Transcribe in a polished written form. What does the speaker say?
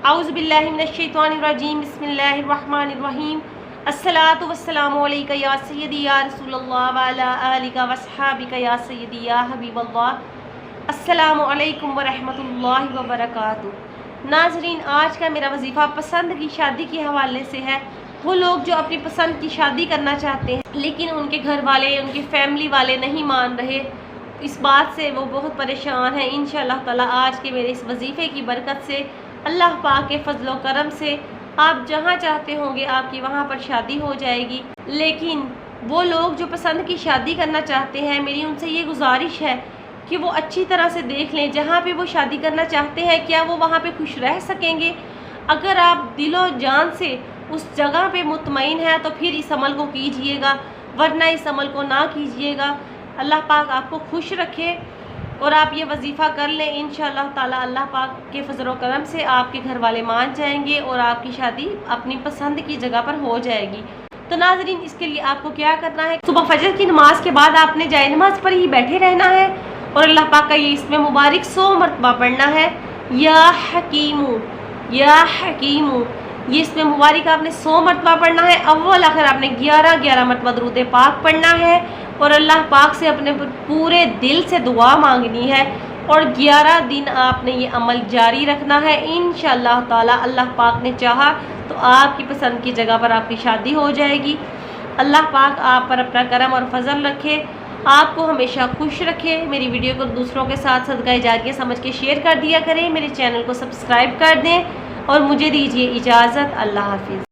अऊज़ु बिल्लाहि मिनश्शैतानिर्रजीम बिस्मिल्लाहिर्रहमानिर्रहीम अस्सलातु वस्सलामु अलैका या सय्यदी या रसूलल्लाह व अला आलिका वस्हाबिका या सय्यदी या हबीबल्लाह। अस्सलामु अलैकुम व रहमतुल्लाहि व बरकातुहू। नाज़रीन, आज का मेरा वजीफ़ा पसंद की शादी के हवाले से है। वो लोग जो अपनी पसंद की शादी करना चाहते हैं लेकिन उनके घर वाले, उनके फैमिली वाले नहीं मान रहे, इस बात से वो बहुत परेशान हैं। इंशाअल्लाह ताला आज के मेरे इस वजीफ़े की बरकत से, अल्लाह पाक के फजल व करम से आप जहाँ चाहते होंगे आपकी वहाँ पर शादी हो जाएगी। लेकिन वो लोग जो पसंद की शादी करना चाहते हैं, मेरी उनसे ये गुजारिश है कि वो अच्छी तरह से देख लें जहाँ पे वो शादी करना चाहते हैं क्या वो वहाँ पे खुश रह सकेंगे। अगर आप दिलो जान से उस जगह पे मुतमईन है तो फिर इस अमल को कीजिएगा, वरना इस अमल को ना कीजिएगा। अल्लाह पाक आपको खुश रखे और आप ये वजीफ़ा कर लें। इंशाअल्लाह ताला अल्लाह पाक के फजल व करम से आपके घर वाले मान जाएंगे और आपकी शादी अपनी पसंद की जगह पर हो जाएगी। तो नाज़रीन, इसके लिए आपको क्या करना है, सुबह फजर की नमाज के बाद आपने जाए नमाज पर ही बैठे रहना है और अल्लाह पाक का ये इसमें मुबारक 100 मरतबा पढ़ना है, या हकीमू या हकीमू। ये इसमें मुबारक आपने 100 मरतबा पढ़ना है। अव्वल आखिर आपने 11 मरतबा दुरूद पाक पढ़ना है और अल्लाह पाक से अपने पूरे दिल से दुआ मांगनी है और 11 दिन आपने ये अमल जारी रखना है। इंशाअल्लाह ताला अल्लाह पाक ने चाहा तो आपकी पसंद की जगह पर आपकी शादी हो जाएगी। अल्लाह पाक आप पर अपना करम और फजल रखे, आपको हमेशा खुश रखे। मेरी वीडियो को दूसरों के साथ सदका जारिया समझ के शेयर कर दिया करें। मेरे चैनल को सब्सक्राइब कर दें और मुझे दीजिए इजाज़त। अल्लाह हाफिज़।